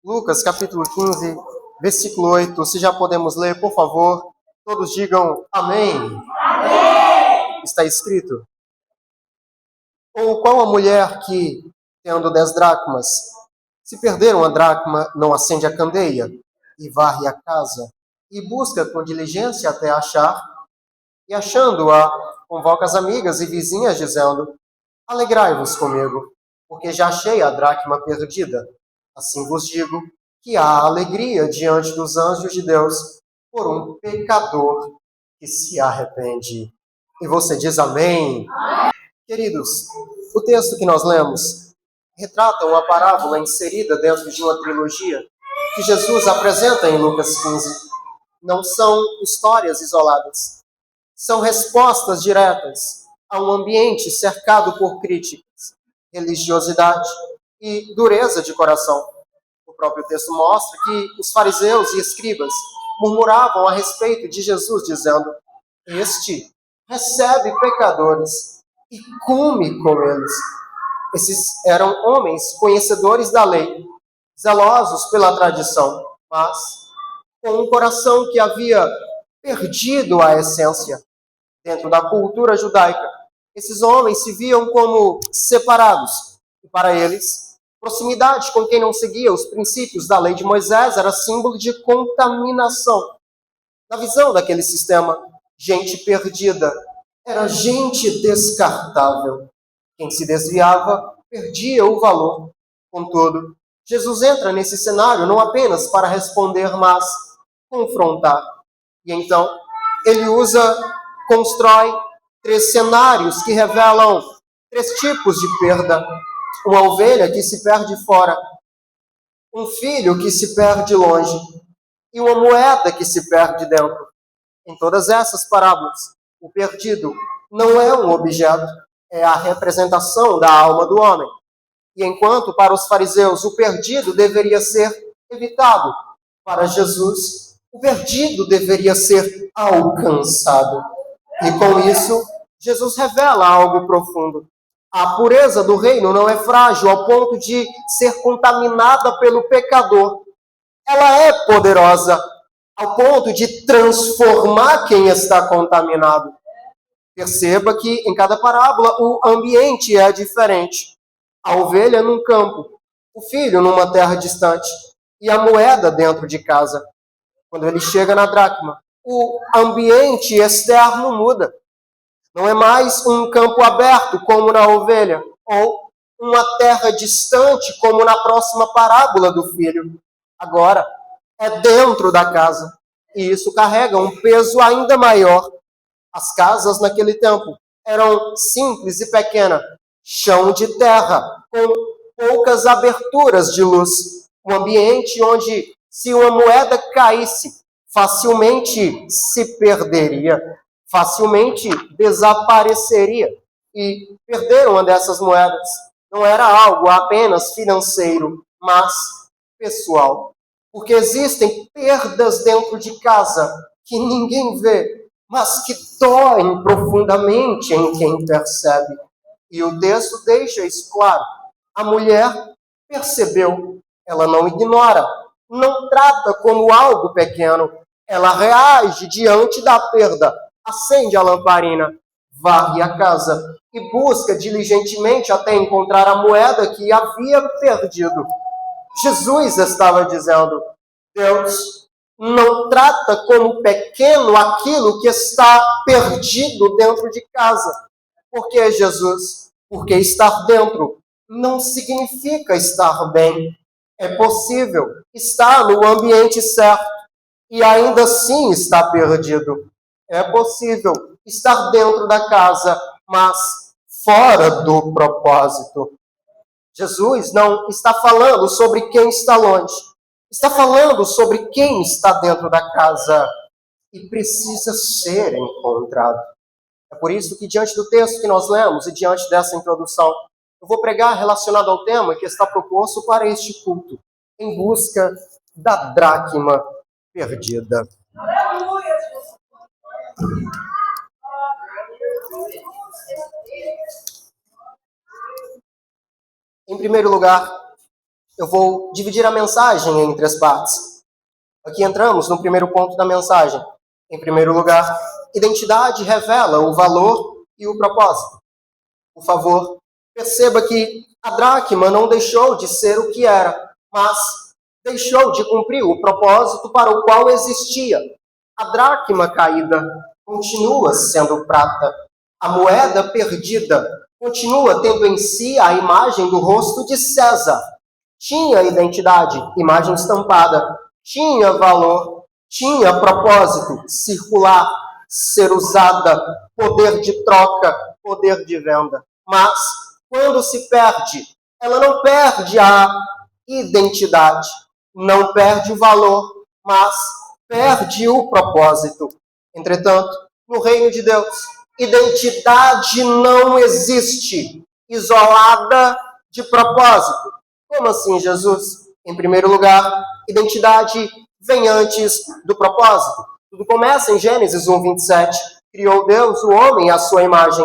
Lucas, capítulo 15, versículo 8. Se já podemos ler, por favor, todos digam amém. Amém. Está escrito. Ou qual a mulher que, tendo 10 dracmas, se perder uma dracma, não acende a candeia e varre a casa e busca com diligência até achar, e achando-a, convoca as amigas e vizinhas, dizendo: alegrai-vos comigo, porque já achei a dracma perdida. Assim vos digo que há alegria diante dos anjos de Deus por um pecador que se arrepende. E você diz amém? Amém. Queridos, o texto que nós lemos retrata uma parábola inserida dentro de uma trilogia que Jesus apresenta em Lucas 15. Não são histórias isoladas, são respostas diretas a um ambiente cercado por críticas, religiosidade e dureza de coração. O próprio texto mostra que os fariseus e escribas murmuravam a respeito de Jesus, dizendo: este recebe pecadores e come com eles. Esses eram homens conhecedores da lei, zelosos pela tradição, mas com um coração que havia perdido a essência. Dentro da cultura judaica, esses homens se viam como separados. E para eles, proximidade com quem não seguia os princípios da lei de Moisés era símbolo de contaminação. Na visão daquele sistema, gente perdida era gente descartável. Quem se desviava perdia o valor. Contudo, Jesus entra nesse cenário não apenas para responder, mas confrontar. E então, ele constrói 3 cenários que revelam 3 tipos de perda. Uma ovelha que se perde fora, um filho que se perde longe e uma moeda que se perde dentro. Em todas essas parábolas, o perdido não é um objeto, é a representação da alma do homem. E enquanto para os fariseus o perdido deveria ser evitado, para Jesus o perdido deveria ser alcançado. E com isso, Jesus revela algo profundo. A pureza do reino não é frágil ao ponto de ser contaminada pelo pecador. Ela é poderosa ao ponto de transformar quem está contaminado. Perceba que em cada parábola o ambiente é diferente. A ovelha num campo, o filho numa terra distante e a moeda dentro de casa. Quando ele chega na dracma, o ambiente externo muda. Não é mais um campo aberto, como na ovelha, ou uma terra distante, como na próxima parábola do filho. Agora, é dentro da casa. E isso carrega um peso ainda maior. As casas naquele tempo eram simples e pequenas, chão de terra, com poucas aberturas de luz. Um ambiente onde, se uma moeda caísse, facilmente se perderia, facilmente desapareceria. E perder uma dessas moedas não era algo apenas financeiro, mas pessoal. Porque existem perdas dentro de casa que ninguém vê, mas que doem profundamente em quem percebe. E o texto deixa isso claro. A mulher percebeu, ela não ignora, não trata como algo pequeno, ela reage diante da perda, acende a lamparina, varre a casa e busca diligentemente até encontrar a moeda que havia perdido. Jesus estava dizendo: Deus não trata como pequeno aquilo que está perdido dentro de casa. Por que, Jesus? Porque estar dentro não significa estar bem. É possível estar no ambiente certo e ainda assim estar perdido. É possível estar dentro da casa, mas fora do propósito. Jesus não está falando sobre quem está longe. Está falando sobre quem está dentro da casa e precisa ser encontrado. É por isso que, diante do texto que nós lemos e diante dessa introdução, eu vou pregar relacionado ao tema que está proposto para este culto, em busca da dracma perdida. Em primeiro lugar, eu vou dividir a mensagem em 3 partes. Aqui entramos no primeiro ponto da mensagem. Em primeiro lugar, identidade revela o valor e o propósito. Por favor, perceba que a dracma não deixou de ser o que era, mas deixou de cumprir o propósito para o qual existia. A dracma caída continua sendo prata. A moeda perdida continua tendo em si a imagem do rosto de César. Tinha identidade, imagem estampada. Tinha valor, tinha propósito, circular, ser usada, poder de troca, poder de venda. Mas, quando se perde, ela não perde a identidade, não perde o valor, mas perde o propósito. Entretanto, no reino de Deus, identidade não existe isolada de propósito. Como assim, Jesus? Em primeiro lugar, identidade vem antes do propósito. Tudo começa em Gênesis 1:27. Criou Deus o homem à sua imagem.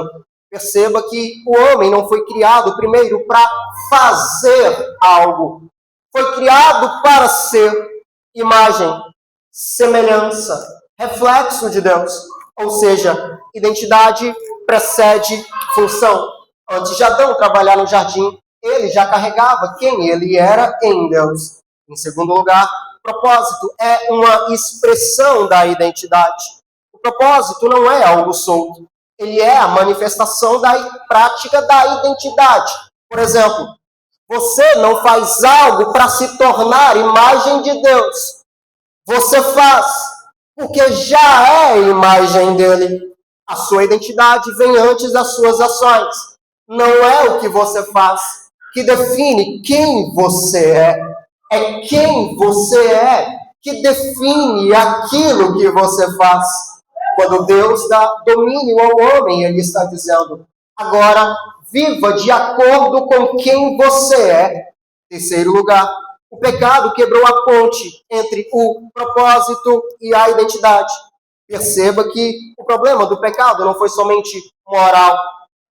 Perceba que o homem não foi criado primeiro para fazer algo. Foi criado para ser imagem, semelhança, reflexo de Deus. Ou seja, identidade precede função. Antes de Adão trabalhar no jardim, ele já carregava quem ele era em Deus. Em segundo lugar, propósito é uma expressão da identidade. O propósito não é algo solto. Ele é a manifestação da prática da identidade. Por exemplo, você não faz algo para se tornar imagem de Deus. Você faz porque já é imagem dele. A sua identidade vem antes das suas ações. Não é o que você faz que define quem você é. É quem você é que define aquilo que você faz. Quando Deus dá domínio ao homem, ele está dizendo: agora viva de acordo com quem você é. Terceiro lugar, o pecado quebrou a ponte entre o propósito e a identidade. Perceba que o problema do pecado não foi somente moral.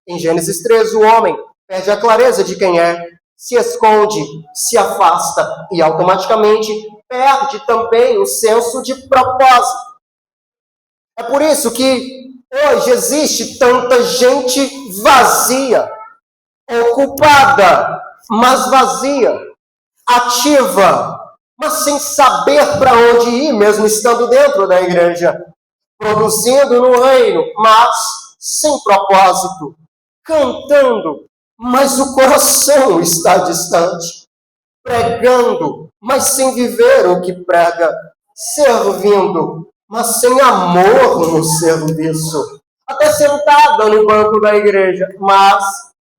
Em Gênesis 13, o homem perde a clareza de quem é, se esconde, se afasta e automaticamente perde também o senso de propósito. É por isso que hoje existe tanta gente vazia, ocupada, mas vazia, ativa, mas sem saber para onde ir, mesmo estando dentro da igreja, produzindo no reino, mas sem propósito, cantando, mas o coração está distante, pregando, mas sem viver o que prega, servindo, mas sem amor no serviço, até sentada no banco da igreja, mas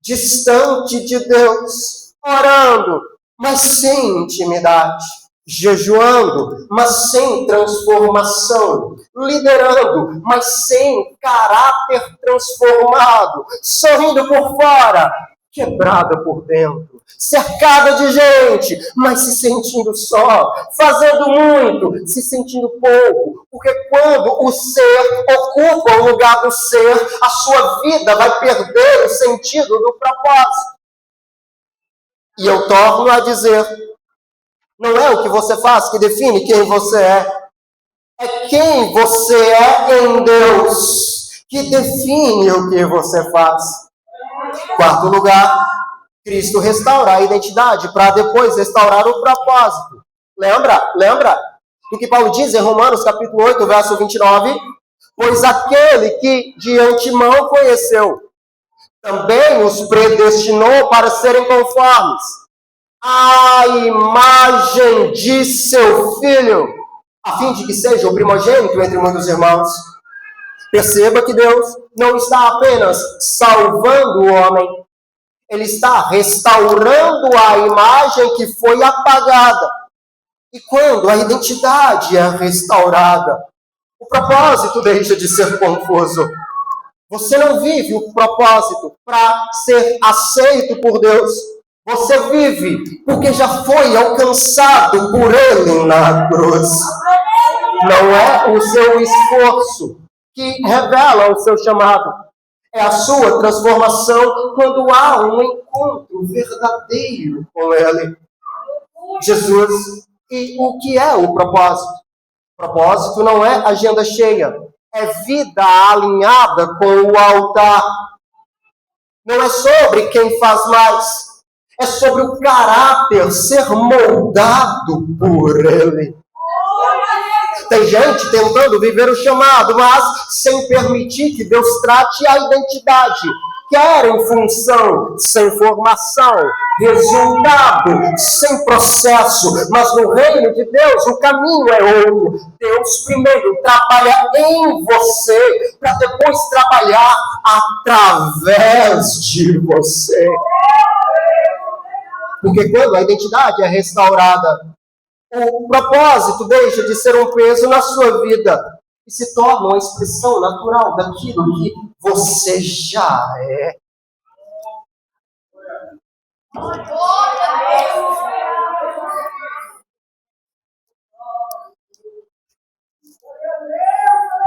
distante de Deus, orando, mas sem intimidade, jejuando, mas sem transformação, liderando, mas sem caráter transformado, sorrindo por fora, quebrada por dentro, cercada de gente, mas se sentindo só, fazendo muito, se sentindo pouco, porque quando o ser ocupa o lugar do ser, a sua vida vai perder o sentido do propósito. E eu torno a dizer, não é o que você faz que define quem você é quem você é em Deus que define o que você faz. Quarto lugar, Cristo restaura a identidade para depois restaurar o propósito. Lembra do que Paulo diz em Romanos capítulo 8, verso 29? Pois aquele que de antemão conheceu, também os predestinou para serem conformes à imagem de seu Filho, a fim de que seja o primogênito entre muitos irmãos. Perceba que Deus não está apenas salvando o homem, Ele está restaurando a imagem que foi apagada. E quando a identidade é restaurada, o propósito deixa de ser confuso. Você não vive o propósito para ser aceito por Deus. Você vive porque já foi alcançado por Ele na cruz. Não é o seu esforço que revela o seu chamado. É a sua transformação quando há um encontro verdadeiro com Ele. Jesus. E o que é o propósito? O propósito não é agenda cheia, é vida alinhada com o altar. Não é sobre quem faz mais, é sobre o caráter ser moldado por Ele. Tem gente tentando viver o chamado, mas sem permitir que Deus trate a identidade. Querem função sem formação, resultado sem processo. Mas no reino de Deus o caminho é outro. Deus primeiro trabalha em você, para depois trabalhar através de você. Porque quando a identidade é restaurada, o propósito deixa de ser um peso na sua vida e se torna uma expressão natural daquilo que você já é.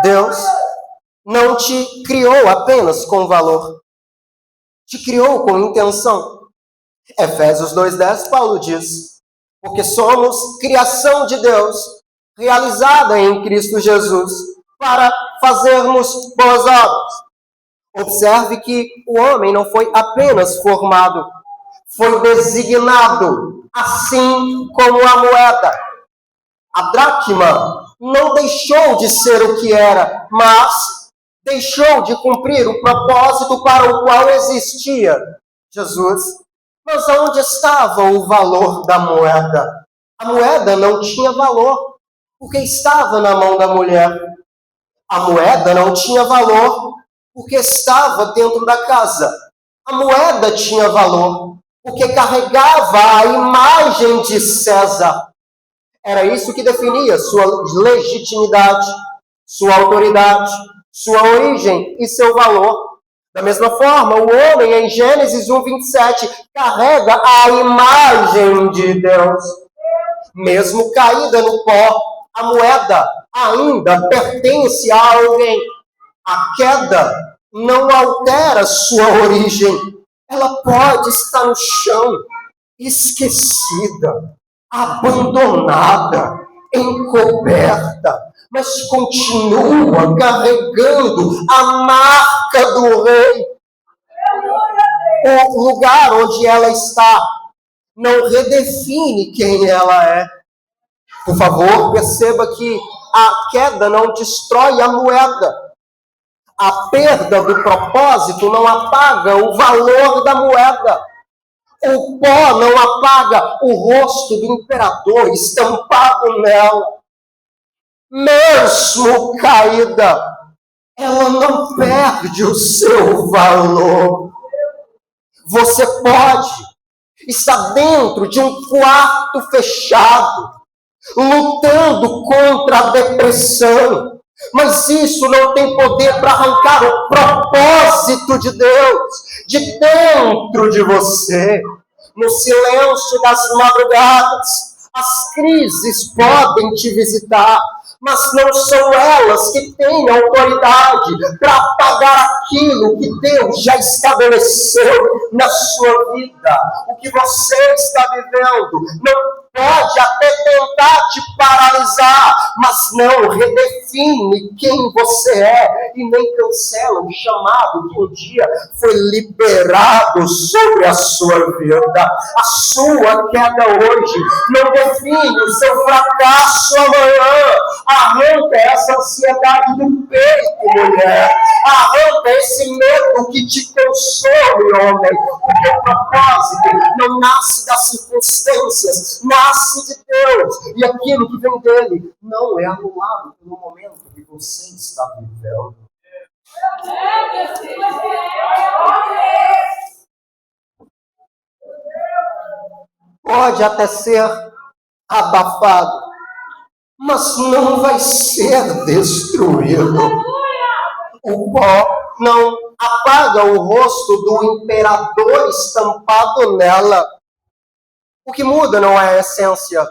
Deus não te criou apenas com valor, te criou com intenção. Efésios 2:10, Paulo diz: porque somos criação de Deus, realizada em Cristo Jesus, para fazermos boas obras. Observe que o homem não foi apenas formado, foi designado, assim como a moeda. A dracma não deixou de ser o que era, mas deixou de cumprir o propósito para o qual existia Jesus. Mas onde estava o valor da moeda? A moeda não tinha valor, porque estava na mão da mulher. A moeda não tinha valor, porque estava dentro da casa. A moeda tinha valor, porque carregava a imagem de César. Era isso que definia sua legitimidade, sua autoridade, sua origem e seu valor. Da mesma forma, o homem, em Gênesis 1:27, carrega a imagem de Deus. Mesmo caída no pó, a moeda ainda pertence a alguém. A queda não altera sua origem. Ela pode estar no chão, esquecida, abandonada, encoberta, mas continua carregando a marca do rei. O lugar onde ela está não redefine quem ela é. Por favor, perceba que a queda não destrói a moeda. A perda do propósito não apaga o valor da moeda. O pó não apaga o rosto do imperador estampado nela. Mesmo caída, ela não perde o seu valor. Você pode estar dentro de um quarto fechado, lutando contra a depressão, mas isso não tem poder para arrancar o propósito de Deus de dentro de você. No silêncio das madrugadas, as crises podem te visitar, mas não são elas que têm autoridade para apagar aquilo que Deus já estabeleceu na sua vida. O que você está vivendo não pode até tentar te paralisar, mas não redefine quem você é e nem cancela o chamado que um dia foi liberado sobre a sua vida. A sua queda hoje não define o seu fracasso amanhã. Arranca essa ansiedade do peito, mulher. Arranca esse medo que te consome, homem. Porque o propósito não nasce das circunstâncias, nasce de Deus. E aquilo que vem dele não é anulado pelo momento que você está vivendo. Pode até ser abafado, mas não vai ser destruído. O pó não apaga o rosto do imperador estampado nela. O que muda não é a essência,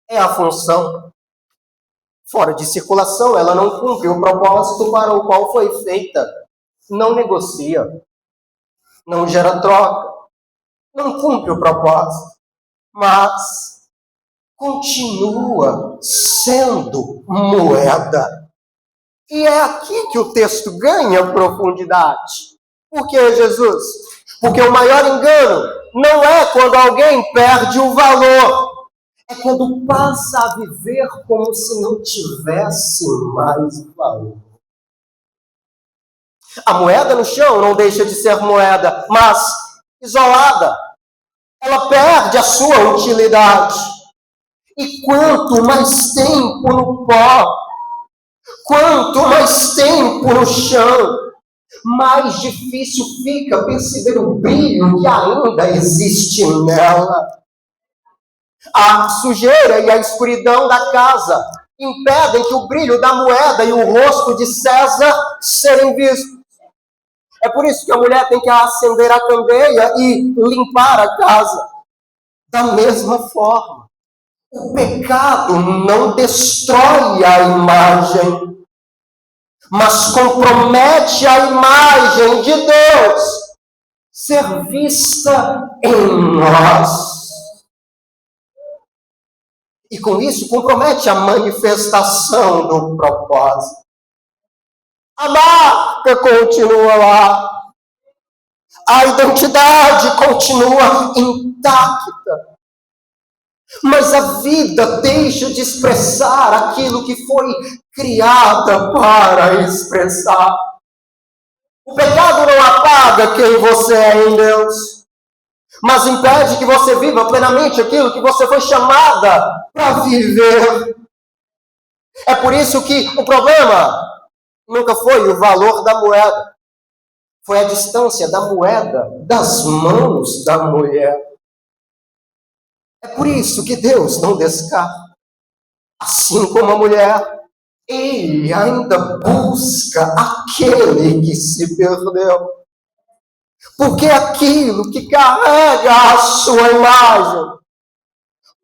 é a função. Fora de circulação, ela não cumpre o propósito para o qual foi feita. Não negocia, não gera troca, não cumpre o propósito. Mas continua sendo moeda. E é aqui que o texto ganha profundidade. Por que, Jesus? Porque o maior engano não é quando alguém perde o valor, é quando passa a viver como se não tivesse mais valor. A moeda no chão não deixa de ser moeda, mas isolada, ela perde a sua utilidade. E quanto mais tempo no pó, quanto mais tempo no chão, mais difícil fica perceber o brilho que ainda existe nela. A sujeira e a escuridão da casa impedem que o brilho da moeda e o rosto de César serem vistos. É por isso que a mulher tem que acender a candeia e limpar a casa. Da mesma forma, o pecado não destrói a imagem, mas compromete a imagem de Deus ser vista em nós. E com isso compromete a manifestação do propósito. A marca continua lá. A identidade continua intacta. Mas a vida deixa de expressar aquilo que foi criada para expressar. O pecado não apaga quem você é em Deus, mas impede que você viva plenamente aquilo que você foi chamada para viver. É por isso que o problema nunca foi o valor da moeda, foi a distância da moeda das mãos da mulher. É por isso que Deus não descarta. Assim como a mulher, Ele ainda busca aquele que se perdeu. Porque aquilo que carrega a sua imagem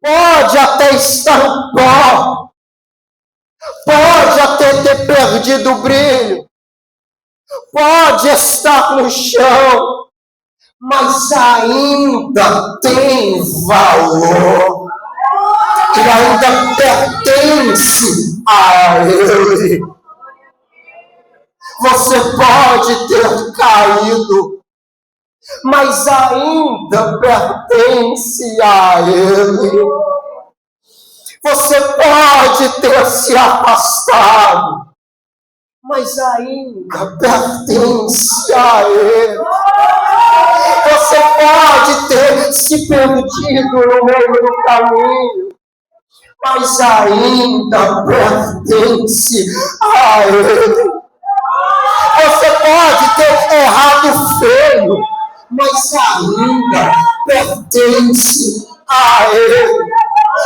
pode até estar no pó, pode até ter perdido o brilho, pode estar no chão, mas ainda tem valor e ainda pertence a Ele. Você pode ter caído, mas ainda pertence a Ele. Você pode ter se afastado, mas ainda pertence a Ele. Você pode ter se perdido no meio do caminho, mas ainda pertence a Ele. Você pode ter errado feio, mas ainda pertence a Ele.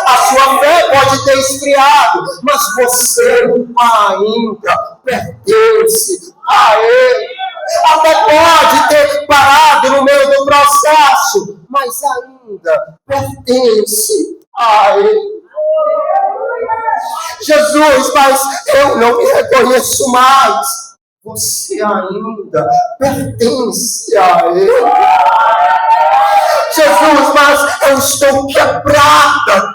A sua fé pode ter esfriado, mas você ainda pertence a Ele. Até pode ter parado no meio do processo, mas ainda pertence a Ele. Jesus, mas eu não me reconheço mais. Você ainda pertence a Ele. Jesus, mas eu estou quebrado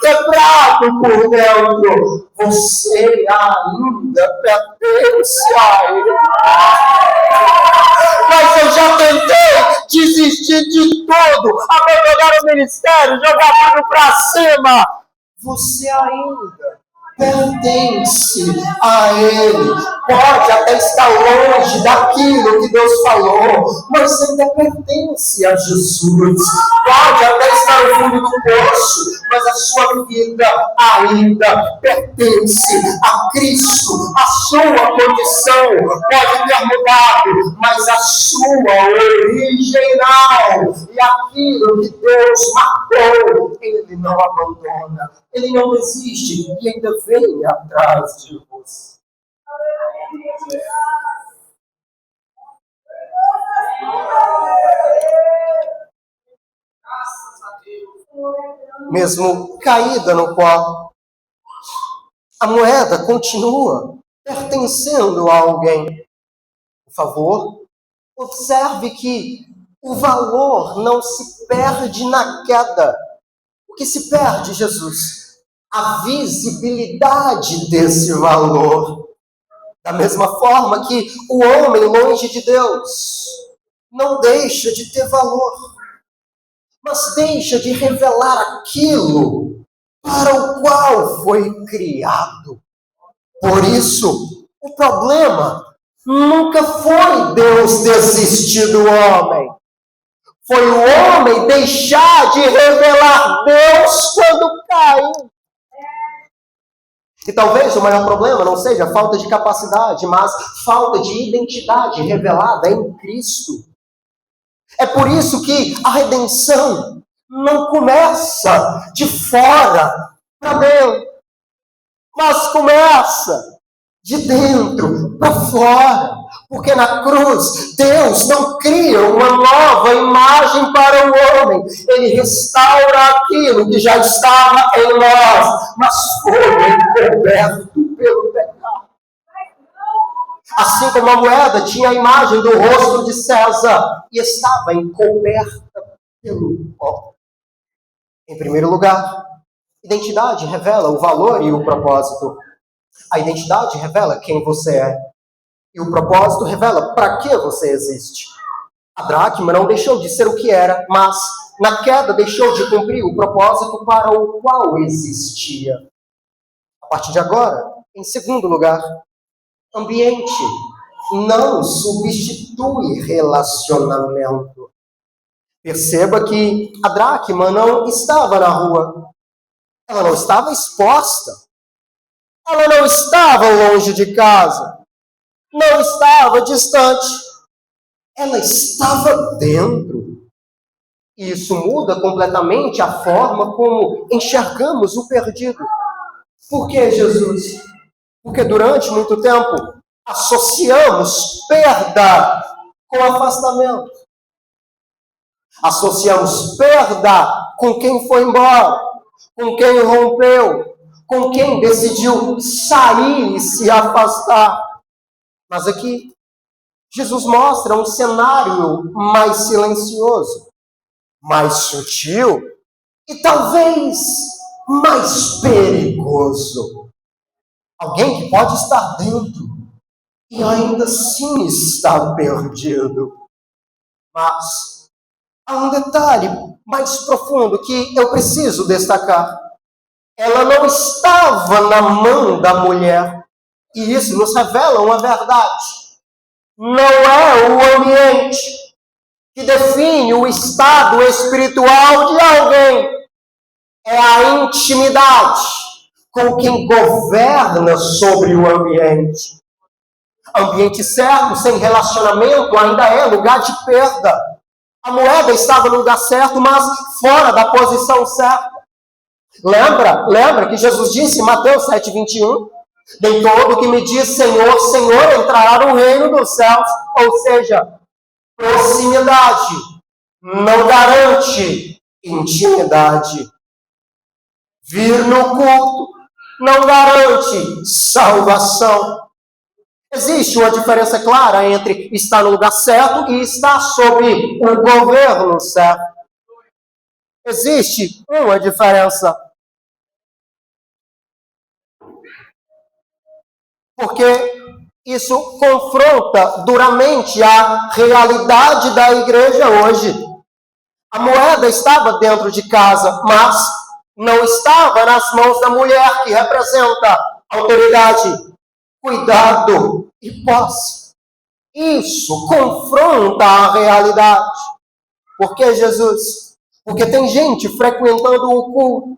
por dentro. Você ainda pertence a Ele. Mas eu já tentei desistir de tudo, abandonar o ministério, jogar tudo para cima. Você ainda pertence a Ele. Pode até estar longe daquilo que Deus falou, mas ainda pertence a Jesus. Pode até estar no fundo do poço, mas a sua vida ainda pertence a Cristo. A sua condição pode ter mudado, mas a sua original e aquilo que Deus marcou, Ele não abandona. Ele não desiste e ainda vem atrás de você. Mesmo caída no pó, a moeda continua pertencendo a alguém. Por favor, observe que o valor não se perde na queda. O que se perde, Jesus? a visibilidade desse valor. Da mesma forma que o homem longe de Deus não deixa de ter valor, mas deixa de revelar aquilo para o qual foi criado. Por isso, o problema nunca foi Deus desistir do homem. Foi o homem deixar de revelar Deus quando caiu. E talvez o maior problema não seja falta de capacidade, mas falta de identidade revelada em Cristo. É por isso que a redenção não começa de fora para dentro, mas começa de dentro para fora. Porque na cruz, Deus não cria uma nova imagem para o homem. Ele restaura aquilo que já estava em nós, mas foi encoberto pelo pecado. Assim como a moeda tinha a imagem do rosto de César e estava encoberta pelo pó. Em primeiro lugar, identidade revela o valor e o propósito. A identidade revela quem você é. E o propósito revela para que você existe. A dracma não deixou de ser o que era, mas na queda deixou de cumprir o propósito para o qual existia. A partir de agora, em segundo lugar, ambiente não substitui relacionamento. Perceba que a dracma não estava na rua. Ela não estava exposta. Ela não estava longe de casa. Não estava distante. Ela estava dentro. E isso muda completamente a forma como enxergamos o perdido. Por que, Jesus? Porque durante muito tempo associamos perda com afastamento. Associamos perda com quem foi embora, com quem rompeu, com quem decidiu sair e se afastar. Mas aqui, Jesus mostra um cenário mais silencioso, mais sutil e talvez mais perigoso. Alguém que pode estar dentro e ainda assim está perdido. Mas há um detalhe mais profundo que eu preciso destacar. Ela não estava na mão da mulher. E isso nos revela uma verdade. Não é o ambiente que define o estado espiritual de alguém. É a intimidade com quem governa sobre o ambiente. Ambiente certo, sem relacionamento, ainda é lugar de perda. A moeda estava no lugar certo, mas fora da posição certa. Lembra que Jesus disse em Mateus 7,21? Nem todo que me diz Senhor, Senhor entrará no reino dos céus. Ou seja, proximidade não garante intimidade. Vir no culto não garante salvação. Existe uma diferença clara entre estar no lugar certo e estar sob o governo certo. Existe uma diferença. Porque isso confronta duramente a realidade da igreja hoje. A moeda estava dentro de casa, mas não estava nas mãos da mulher, que representa autoridade, cuidado e posse. Isso confronta a realidade. Por que, Jesus? Porque tem gente frequentando o culto,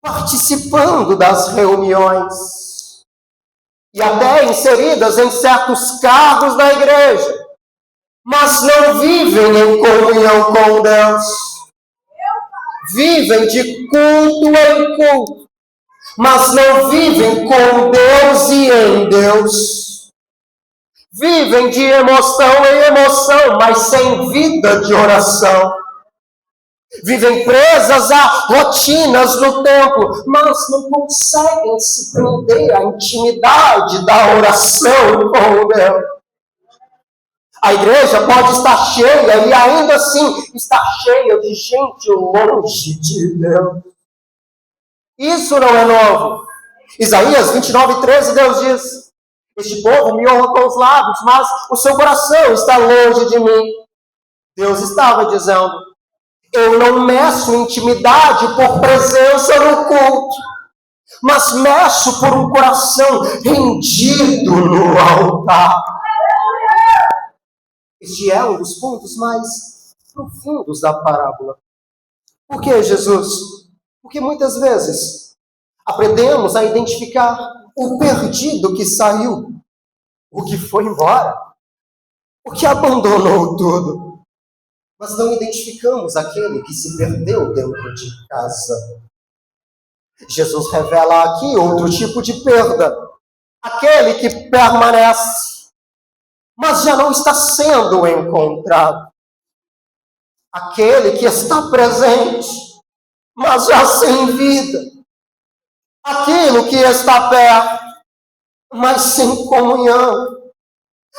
participando das reuniões, e até inseridas em certos cargos da igreja, mas não vivem em comunhão com Deus. Vivem de culto em culto, mas não vivem com Deus e em Deus. Vivem de emoção em emoção, mas sem vida de oração. Vivem presas a rotinas no templo, mas não conseguem se prender à intimidade da oração com Deus. A igreja pode estar cheia e ainda assim está cheia de gente longe de Deus. Isso não é novo. Isaías 29:13, Deus diz: este povo me honra com os lábios, mas o seu coração está longe de mim. Deus estava dizendo: eu não meço intimidade por presença no culto, mas meço por um coração rendido no altar. Este é um dos pontos mais profundos da parábola. Por que, Jesus? Porque muitas vezes aprendemos a identificar o perdido que saiu, o que foi embora, o que abandonou tudo. Mas não identificamos aquele que se perdeu dentro de casa. Jesus revela aqui outro tipo de perda. Aquele que permanece, mas já não está sendo encontrado. Aquele que está presente, mas já sem vida. Aquilo que está perto, mas sem comunhão.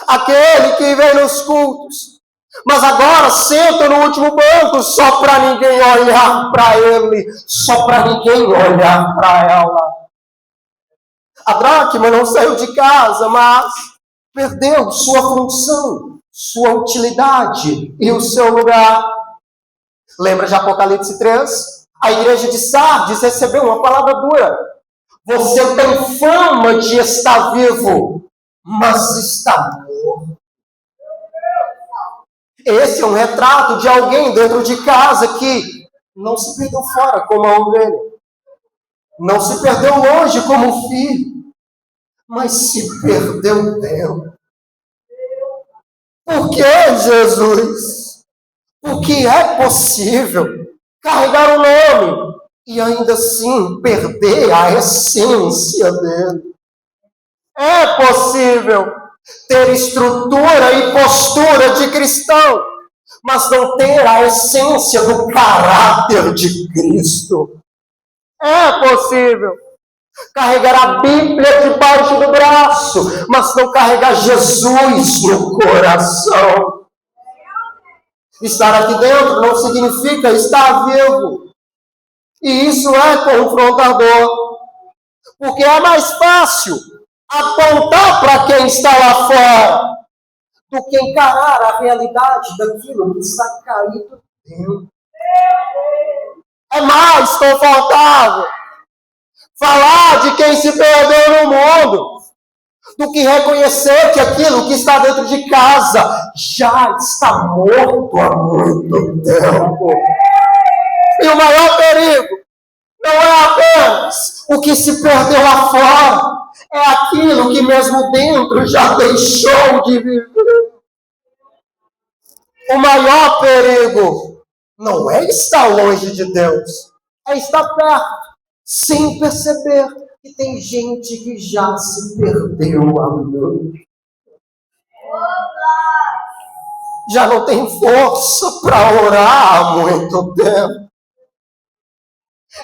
Aquele que vem nos cultos, mas agora senta no último banco só para ninguém olhar para ele, só para ninguém olhar para ela. A dracma não saiu de casa, mas perdeu sua função, sua utilidade e o seu lugar. Lembra de Apocalipse 3? A igreja de Sardes recebeu uma palavra dura. Você tem fama de estar vivo, mas está morto. Esse é um retrato de alguém dentro de casa que não se perdeu fora como a ovelha, não se perdeu longe como o filho, mas se perdeu dentro. Por que, Jesus? Porque é possível carregar o nome e ainda assim perder a essência dele. É possível ter estrutura e postura de cristão, mas não ter a essência do caráter de Cristo. É possível carregar a Bíblia debaixo do braço, mas não carregar Jesus no coração. Estar aqui dentro não significa estar vivo. E isso é confrontador, porque é mais fácil apontar para quem está lá fora do que encarar a realidade daquilo que está caído dentro. É mais confortável falar de quem se perdeu no mundo do que reconhecer que aquilo que está dentro de casa já está morto há muito tempo. E o maior perigo não é apenas o que se perdeu lá fora, é aquilo que mesmo dentro já deixou de viver. O maior perigo não é estar longe de Deus, é estar perto, sem perceber que tem gente que já se perdeu há muito. Já não tem força para orar há muito tempo.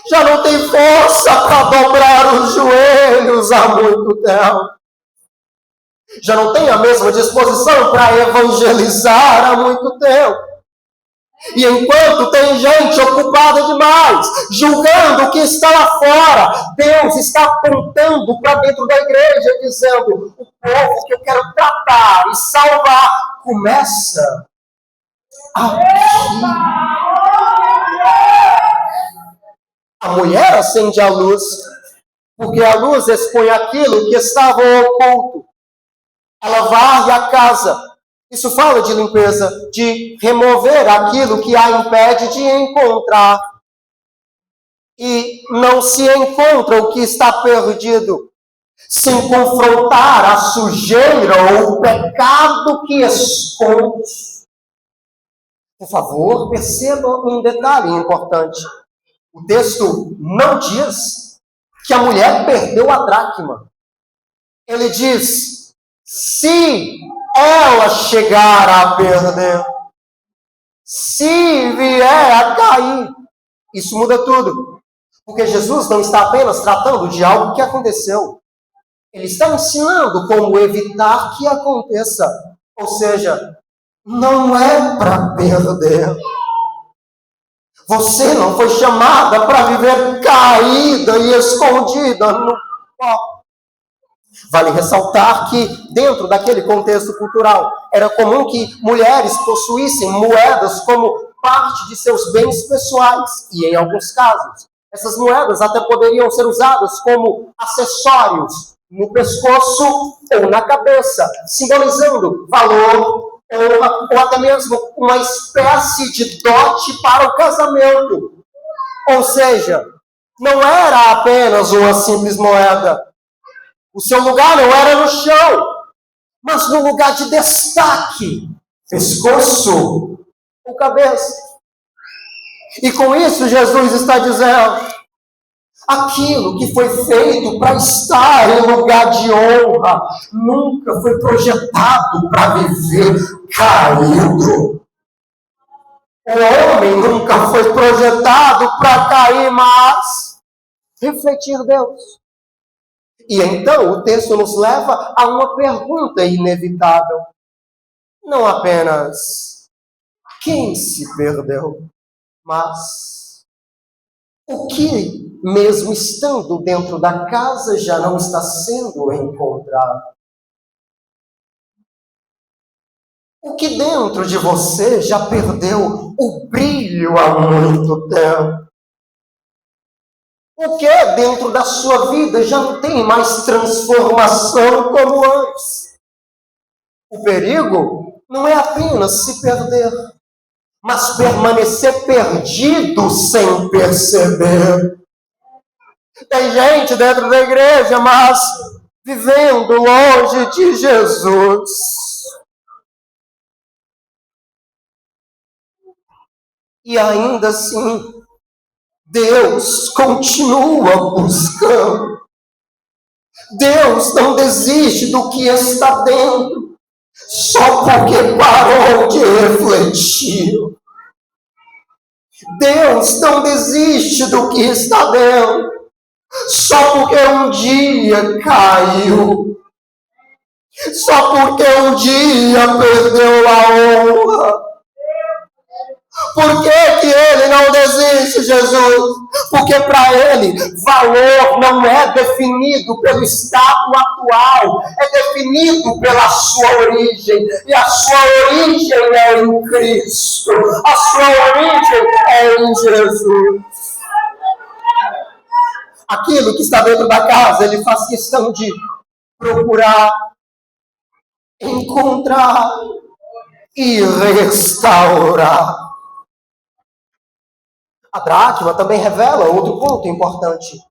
Já não tem força para dobrar os joelhos há muito tempo. Já não tem a mesma disposição para evangelizar há muito tempo. E enquanto tem gente ocupada demais, julgando o que está lá fora, Deus está apontando para dentro da igreja, dizendo: o povo que eu quero tratar e salvar começa aqui. A mulher acende a luz, porque a luz expõe aquilo que estava oculto. Ela varre a casa. Isso fala de limpeza, de remover aquilo que a impede de encontrar. E não se encontra o que está perdido sem confrontar a sujeira ou o pecado que esconde. Por favor, perceba um detalhe importante. O texto não diz que a mulher perdeu a dracma. Ele diz: se ela chegar a perder, se vier a cair, isso muda tudo. Porque Jesus não está apenas tratando de algo que aconteceu. Ele está ensinando como evitar que aconteça. Ou seja, não é para perder. Você não foi chamada para viver caída e escondida no pó. Vale ressaltar que, dentro daquele contexto cultural, era comum que mulheres possuíssem moedas como parte de seus bens pessoais. E, em alguns casos, essas moedas até poderiam ser usadas como acessórios no pescoço ou na cabeça, simbolizando valor ou até mesmo uma espécie de dote para o casamento. Ou seja, não era apenas uma simples moeda. O seu lugar não era no chão, mas no lugar de destaque, pescoço ou cabeça. E com isso Jesus está dizendo, aquilo que foi feito para estar em lugar de honra, nunca foi projetado para viver caído. O homem nunca foi projetado para cair, mas refletir Deus. E então o texto nos leva a uma pergunta inevitável. Não apenas quem se perdeu, mas o que, mesmo estando dentro da casa, já não está sendo encontrado. O que dentro de você já perdeu o brilho há muito tempo. O que dentro da sua vida já não tem mais transformação como antes. O perigo não é apenas se perder, mas permanecer perdido sem perceber. Tem gente dentro da igreja, mas vivendo longe de Jesus. E ainda assim, Deus continua buscando. Deus não desiste do que está dentro, só porque parou de refletir. Deus não desiste do que está dentro, só porque um dia caiu. Só porque um dia perdeu a honra. Por que ele não desiste, Jesus? Porque para ele, valor não é definido pelo estado atual, é definido pela sua origem. E a sua origem é em Cristo. A sua origem é em Jesus. Aquilo que está dentro da casa, ele faz questão de procurar, encontrar e restaurar. A dracma também revela outro ponto importante.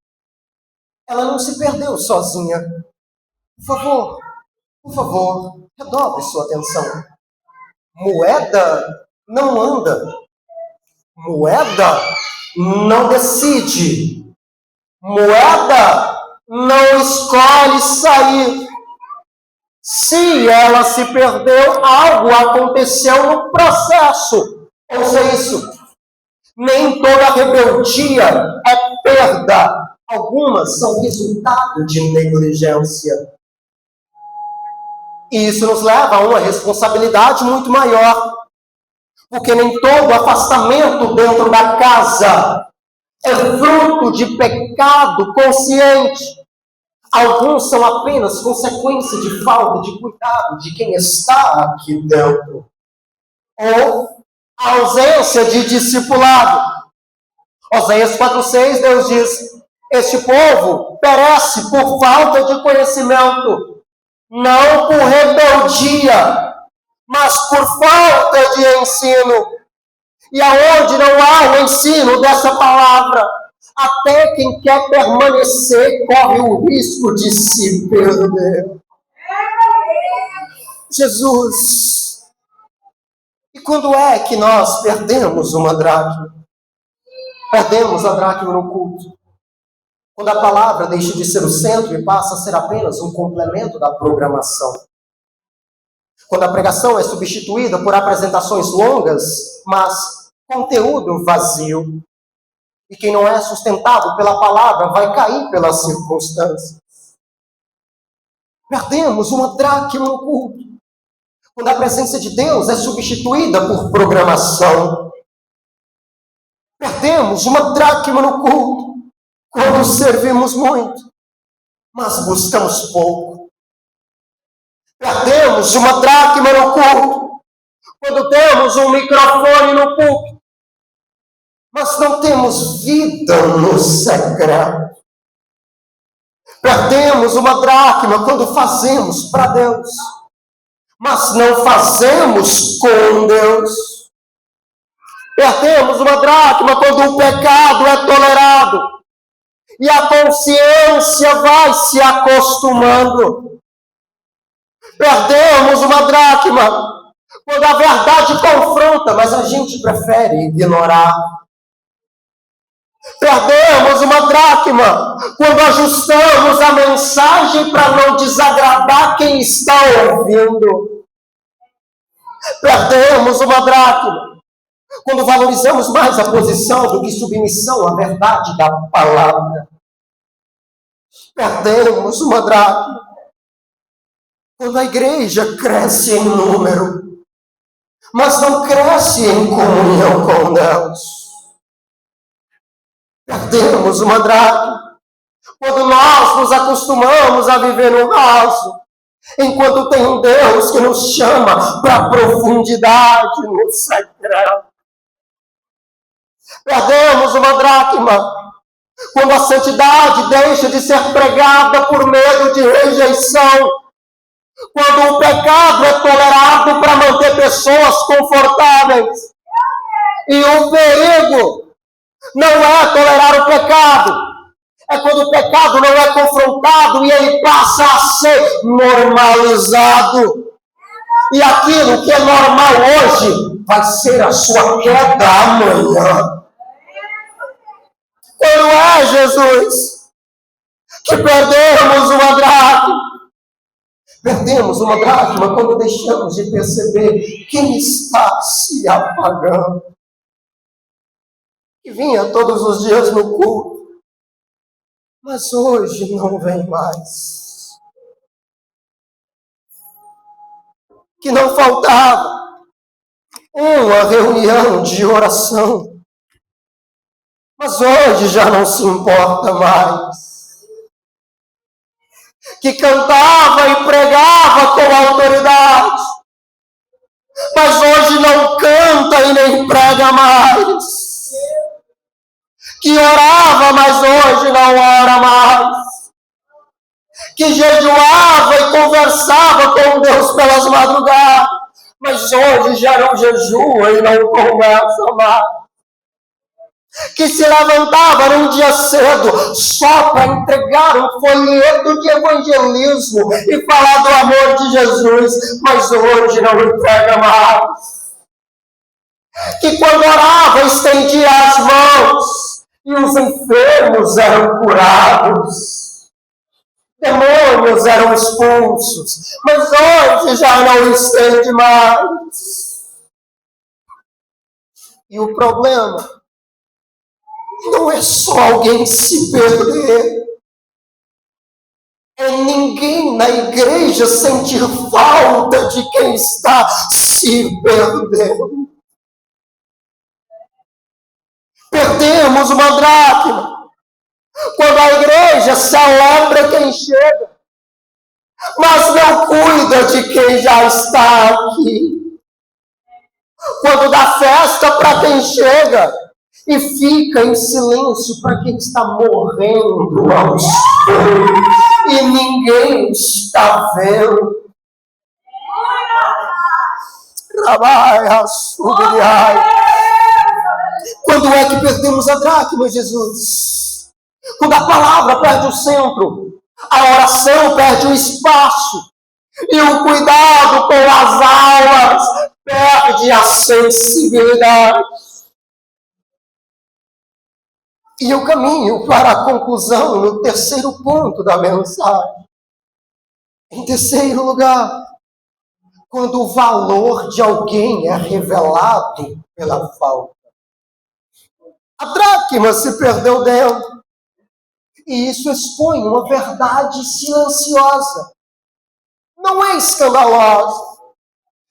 Ela não se perdeu sozinha. Por favor, redobre sua atenção. Moeda não anda. Moeda não decide. Moeda não escolhe sair. Se ela se perdeu, algo aconteceu no processo. Ouça isso. Nem toda rebeldia é perda. Algumas são resultado de negligência. E isso nos leva a uma responsabilidade muito maior. Porque nem todo afastamento dentro da casa é fruto de pecado consciente. Alguns são apenas consequência de falta de cuidado de quem está aqui dentro. Ou a ausência de discipulado. Oséias 4:6, Deus diz, este povo perece por falta de conhecimento, não por rebeldia, mas por falta de ensino. E aonde não há o ensino dessa palavra, até quem quer permanecer corre o risco de se perder. Jesus, e quando é que nós perdemos uma dracma? Perdemos a dracma no culto. Quando a palavra deixa de ser o centro e passa a ser apenas um complemento da programação. Quando a pregação é substituída por apresentações longas, mas conteúdo vazio. E quem não é sustentado pela palavra vai cair pelas circunstâncias. Perdemos uma dracma no culto. Quando a presença de Deus é substituída por programação. Perdemos uma dracma no culto quando servimos muito, mas buscamos pouco. Perdemos uma dracma no culto quando temos um microfone no púlpito, mas não temos vida no secreto. Perdemos uma dracma quando fazemos para Deus, mas não fazemos com Deus. Perdemos uma dracma quando o pecado é tolerado e a consciência vai se acostumando. Perdemos uma dracma quando a verdade confronta, mas a gente prefere ignorar. Perdemos uma dracma quando ajustamos a mensagem para não desagradar quem está ouvindo. Perdemos uma dracma quando valorizamos mais a posição do que submissão à verdade da palavra. Perdemos uma dracma quando a igreja cresce em número, mas não cresce em comunhão com Deus. Perdemos uma dracma quando nós nos acostumamos a viver no raso, enquanto tem um Deus que nos chama para a profundidade no secreto. Perdemos uma dracma quando a santidade deixa de ser pregada por medo de rejeição, quando o pecado é tolerado para manter pessoas confortáveis. E o perigo não é tolerar o pecado, é quando o pecado não é confrontado e ele passa a ser normalizado. E aquilo que é normal hoje vai ser a sua queda amanhã. Quando é, Jesus, que perdemos uma dracma? Perdemos uma dracma quando deixamos de perceber quem está se apagando. Que vinha todos os dias no culto, mas hoje não vem mais. Que não faltava uma reunião de oração, mas hoje já não se importa mais. Que cantava e pregava com autoridade, mas hoje não canta e nem prega mais. Que orava, mas hoje não ora mais. Que jejuava e conversava com Deus pelas madrugadas, mas hoje já não jejua e não conversa mais. Que se levantava num dia cedo só para entregar um folheto de evangelismo e falar do amor de Jesus, mas hoje não entrega mais. Que quando orava estendia as mãos e os enfermos eram curados, demônios eram expulsos, mas hoje já não estende mais. E o problema não é só alguém se perder, é ninguém na igreja sentir falta de quem está se perdendo. Perdemos uma dracma quando a igreja celebra quem chega, mas não cuida de quem já está aqui. Quando dá festa para quem chega e fica em silêncio para quem está morrendo aos poucos e ninguém está vendo. Quando é que perdemos a dracma, Jesus? Quando a palavra perde o centro, a oração perde o espaço e o cuidado com as almas perde a sensibilidade. E eu caminho para a conclusão no terceiro ponto da mensagem. Em terceiro lugar, quando o valor de alguém é revelado pela falta. A dracma se perdeu dentro. E isso expõe uma verdade silenciosa. Não é escandalosa,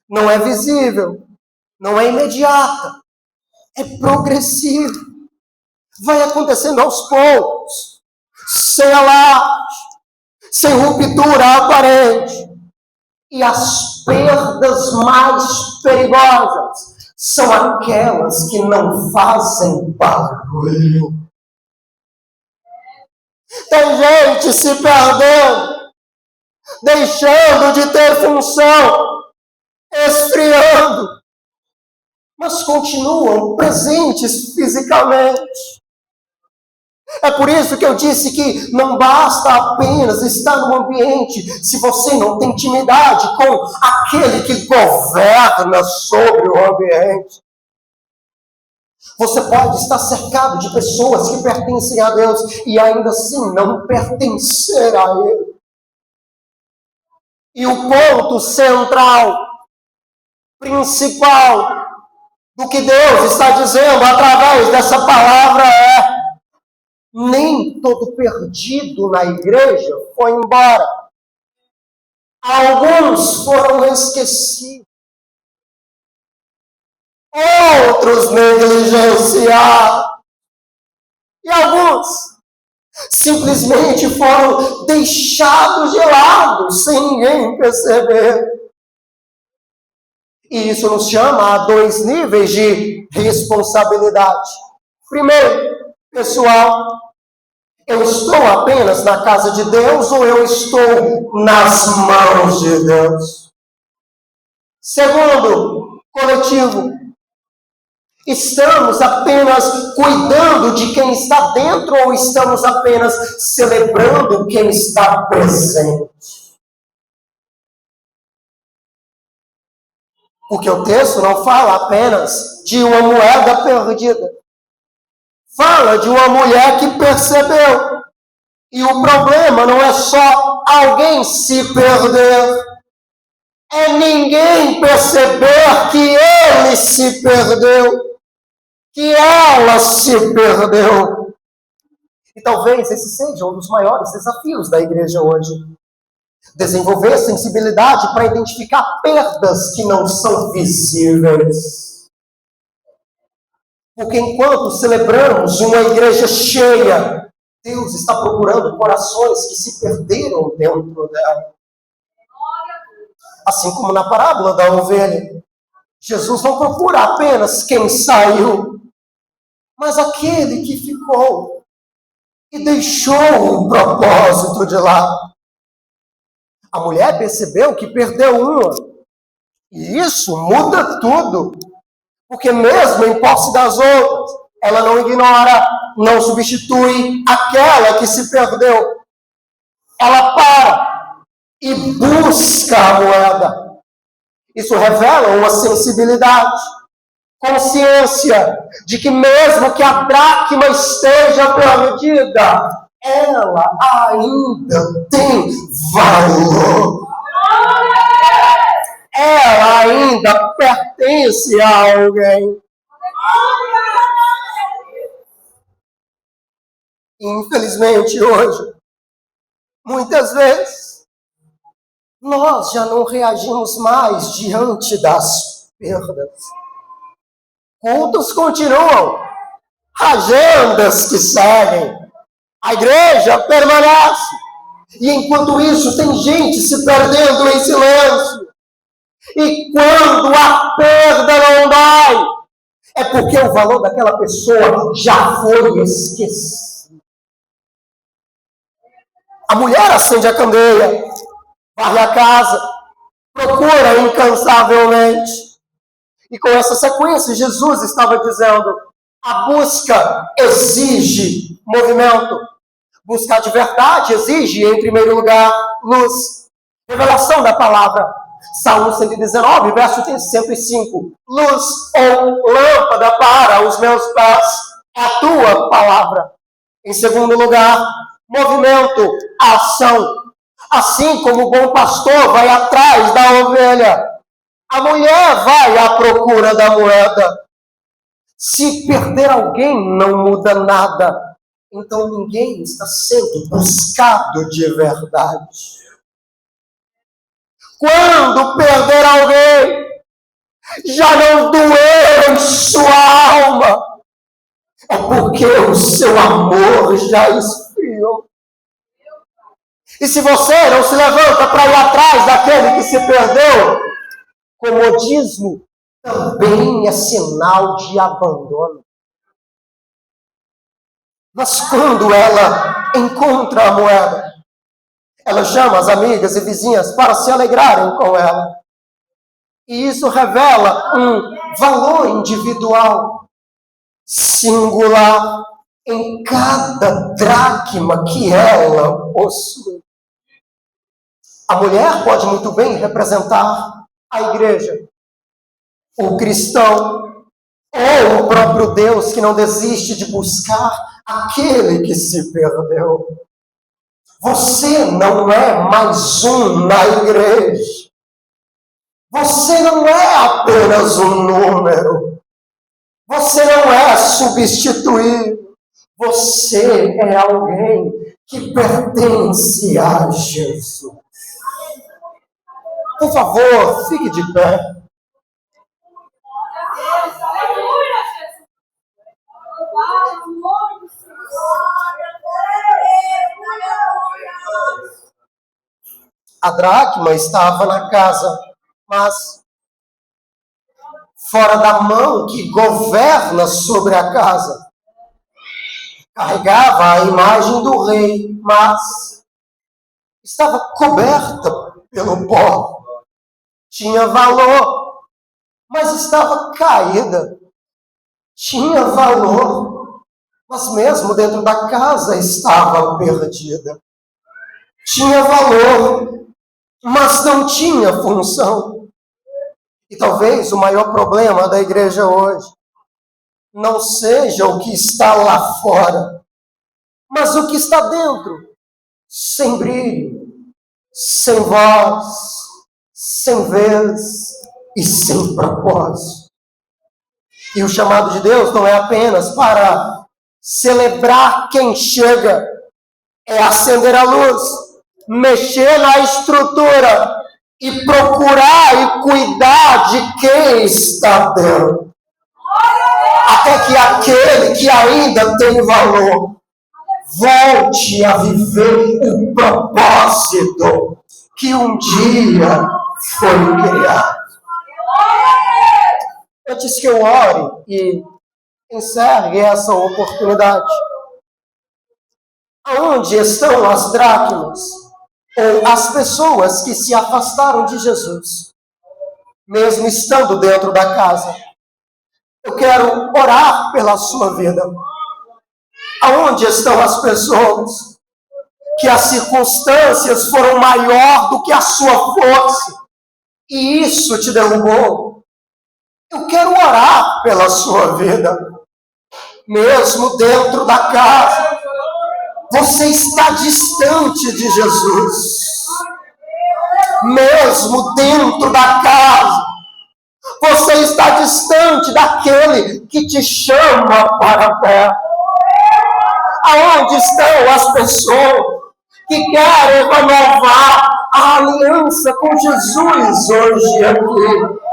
não é visível, não é imediata, é progressiva. vai acontecendo aos poucos, sem alarde, sem ruptura aparente. E as perdas mais perigosas são aquelas que não fazem barulho. Tem gente se perdendo, deixando de ter função, esfriando, mas continuam presentes fisicamente. É por isso que eu disse que não basta apenas estar no ambiente se você não tem intimidade com aquele que governa sobre o ambiente. Você pode estar cercado de pessoas que pertencem a Deus e ainda assim não pertencer a Ele. E o ponto central, principal, do que Deus está dizendo através dessa palavra é: nem todo perdido na igreja foi embora. Alguns foram esquecidos. Outros negligenciados. E alguns simplesmente foram deixados de lado, sem ninguém perceber. E isso nos chama a 2 níveis de responsabilidade. Primeiro, pessoal, eu estou apenas na casa de Deus ou eu estou nas mãos de Deus? Segundo, coletivo, estamos apenas cuidando de quem está dentro ou estamos apenas celebrando quem está presente? Porque o texto não fala apenas de uma moeda perdida. Fala de uma mulher que percebeu. E o problema não é só alguém se perder. É ninguém perceber que ele se perdeu. Que ela se perdeu. E talvez esse seja um dos maiores desafios da igreja hoje. Desenvolver sensibilidade para identificar perdas que não são visíveis. Porque enquanto celebramos uma igreja cheia, Deus está procurando corações que se perderam dentro dela. Assim como na parábola da ovelha, Jesus não procura apenas quem saiu, mas aquele que ficou e deixou o propósito de lado. A mulher percebeu que perdeu uma, e isso muda tudo. Porque mesmo em posse das outras, ela não ignora, não substitui aquela que se perdeu. Ela para e busca a moeda. Isso revela uma sensibilidade, consciência de que mesmo que a dracma esteja perdida, ela ainda tem valor. Ela ainda pertence a alguém. Infelizmente, hoje, muitas vezes, nós já não reagimos mais diante das perdas. Cultos continuam, agendas que seguem, a igreja permanece. E enquanto isso, tem gente se perdendo em silêncio. E quando a perda não dói, é porque o valor daquela pessoa já foi esquecido. A mulher acende a candeia, varre a casa, procura incansavelmente. E com essa sequência, Jesus estava dizendo: a busca exige movimento. Buscar de verdade exige, em primeiro lugar, luz. Revelação da palavra. Salmo 119, verso 105. Luz ou lâmpada para os meus pés é a tua palavra. Em segundo lugar, movimento, ação. Assim como o bom pastor vai atrás da ovelha, a mulher vai à procura da moeda. Se perder alguém, não muda nada. Então ninguém está sendo buscado de verdade. Quando perder alguém, já não doeu em sua alma. é porque o seu amor já esfriou. E se você não se levanta para ir atrás daquele que se perdeu, comodismo também é sinal de abandono. Mas quando ela encontra a moeda, ela chama as amigas e vizinhas para se alegrarem com ela. E isso revela um valor individual, singular, em cada dracma que ela possui. A mulher pode muito bem representar a igreja, o cristão, ou o próprio Deus que não desiste de buscar aquele que se perdeu. Você não é mais um na igreja. Você não é apenas um número. Você não é substituído. Você é alguém que pertence a Jesus. Por favor, fique de pé. A dracma estava na casa, mas fora da mão que governa sobre a casa. Carregava a imagem do rei, mas estava coberta pelo pó. Tinha valor, mas estava caída. Tinha valor, mas mesmo dentro da casa estava perdida. Tinha valor, mas não tinha função. E talvez o maior problema da igreja hoje não seja o que está lá fora, mas o que está dentro, sem brilho, sem voz, sem vez e sem propósito. E o chamado de Deus não é apenas para celebrar quem chega, é acender a luz, mexer na estrutura e procurar e cuidar de quem está dentro. Até que aquele que ainda tem valor volte a viver o propósito que um dia foi criado. Antes que eu ore e encerre essa oportunidade, aonde estão as dracmas ou as pessoas que se afastaram de Jesus, mesmo estando dentro da casa? Eu quero orar pela sua vida. Aonde estão as pessoas que as circunstâncias foram maior do que a sua força e isso te derrubou? Eu quero orar pela sua vida. Mesmo dentro da casa, você está distante de Jesus. Mesmo dentro da casa, você está distante daquele que te chama para perto. Aonde estão as pessoas que querem renovar a aliança com Jesus hoje aqui?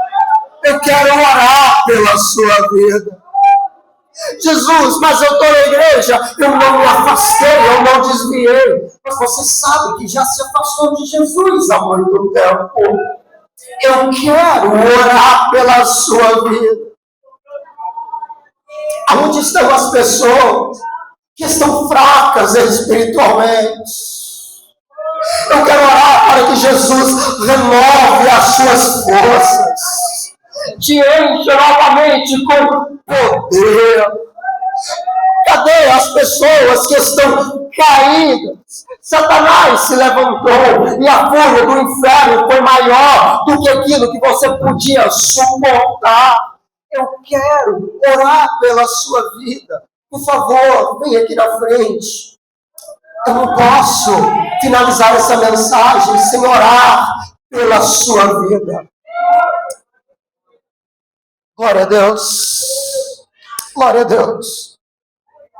Eu quero orar pela sua vida. Jesus, mas eu estou na igreja, eu não me afastei, eu não desviei. Mas você sabe que já se afastou de Jesus há muito tempo. Eu quero orar pela sua vida. Aonde estão as pessoas que estão fracas espiritualmente? Eu quero orar para que Jesus renove as suas forças, te encha novamente com poder. Cadê as pessoas que estão caídas? Satanás se levantou e a fúria do inferno foi maior do que aquilo que você podia suportar. Eu quero orar pela sua vida. Por favor, vem aqui na frente. Eu não posso finalizar essa mensagem sem orar pela sua vida. Glória a Deus. Glória a Deus.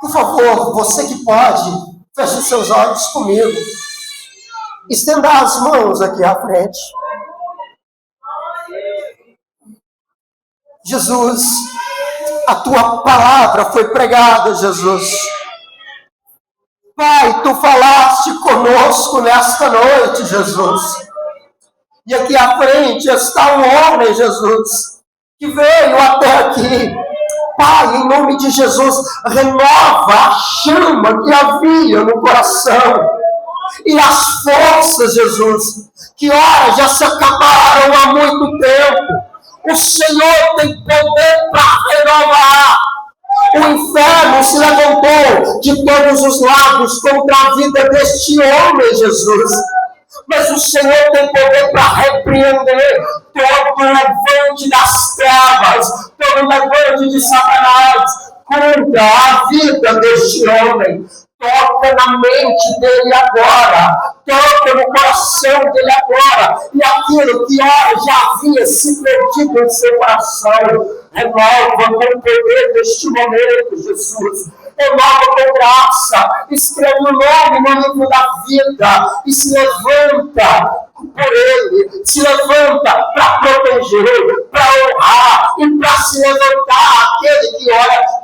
Por favor, você que pode, feche seus olhos comigo. Estenda as mãos aqui à frente. Jesus, A tua palavra foi pregada, Jesus. Pai, tu falaste conosco nesta noite, Jesus. E aqui à frente está um homem, Jesus, que veio até aqui. Pai, em nome de Jesus, renova a chama que havia no coração. E as forças, Jesus, que ora já se acabaram há muito tempo. O Senhor tem poder para renovar. O inferno se levantou de todos os lados contra a vida deste homem, Jesus. Mas o Senhor tem poder para repreender todo o levante das trevas, todo o levante de Satanás contra a vida deste homem. Toca na mente dele agora, toca no coração dele agora, e aquilo que já havia se perdido em seu coração, renova com o poder deste momento, Jesus. Renova com graça, escreve o nome no livro da vida e se levanta por ele, se levanta para proteger, para honrar e para se levantar aquele que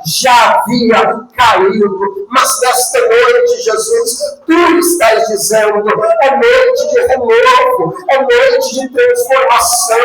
já havia caído. Mas nesta noite, Jesus, tu estás dizendo, é noite de renovo, é noite de transformação,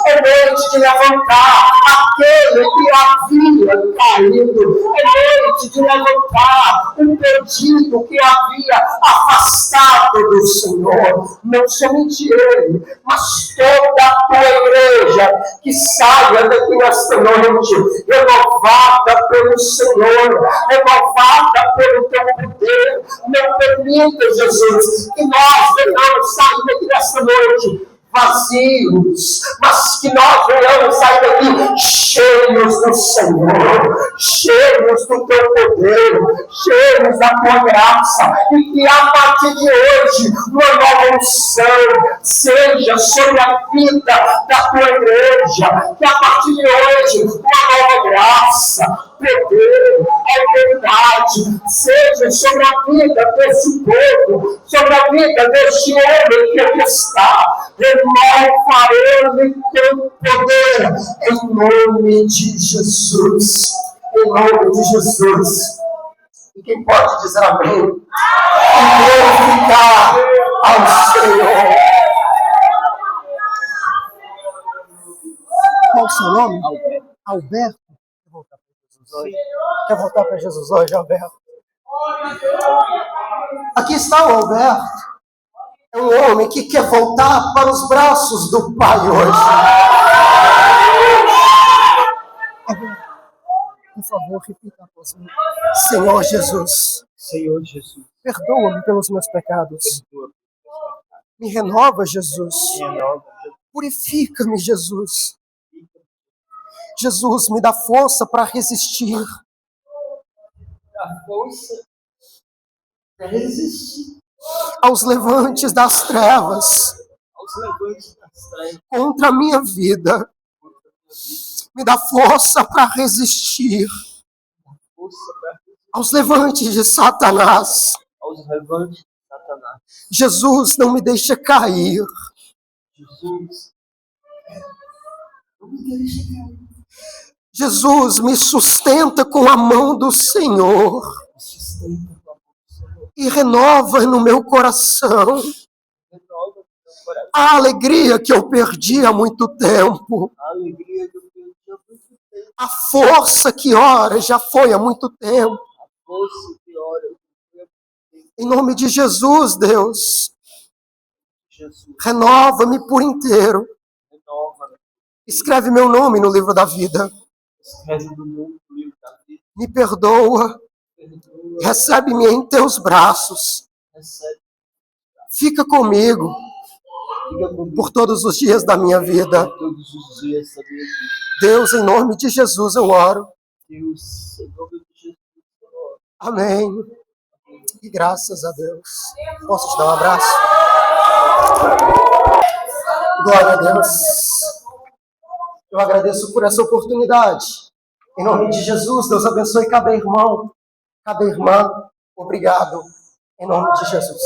é noite de levantar aquele que havia caído, é noite de levantar um perdido que havia afastado do Senhor. Não somente ele, mas toda a tua igreja que saia daqui nesta noite renovada pelo Senhor, renovada pelo teu poder. Não permita, Jesus, que nós venhamos sair daqui nesta noite vazios, mas que nós venhamos sair daqui cheios do Senhor, cheios do teu poder, cheios da tua graça, e que a partir de hoje uma nova unção seja sobre a vida da tua igreja, que a partir de hoje uma nova graça, poder, autoridade seja sobre a vida desse povo, sobre a vida deste homem que aqui está. Renova ele com poder, em nome de Jesus. Em nome de Jesus. E quem pode dizer amém? E glorificar ao Senhor. Qual o seu nome? Alberto. Quer voltar para Jesus hoje, Alberto? Aqui está o Alberto. É um homem que quer voltar para os braços do Pai hoje. Por favor, repita após mim. Senhor Jesus. Senhor Jesus. Perdoa-me pelos meus pecados. Me renova, Jesus. Purifica-me, Jesus. Jesus, me dá força para resistir. Dá força para resistir aos levantes das trevas, contra a minha vida. Me dá força para resistir aos levantes de Satanás. Jesus, não me deixa cair. Jesus, me sustenta com a mão do Senhor e renova no meu coração a alegria que eu perdi há muito tempo, a força que ora já foi há muito tempo. Em nome de Jesus, Deus, renova-me por inteiro. Escreve meu nome no livro da vida. Me perdoa. Recebe-me em teus braços. Fica comigo por todos os dias da minha vida. Deus, em nome de Jesus eu oro. Amém. E graças a Deus. Posso te dar um abraço? Glória a Deus. Eu agradeço por essa oportunidade. Em nome de Jesus, Deus abençoe cada irmão, cada irmã. Obrigado. Em nome de Jesus.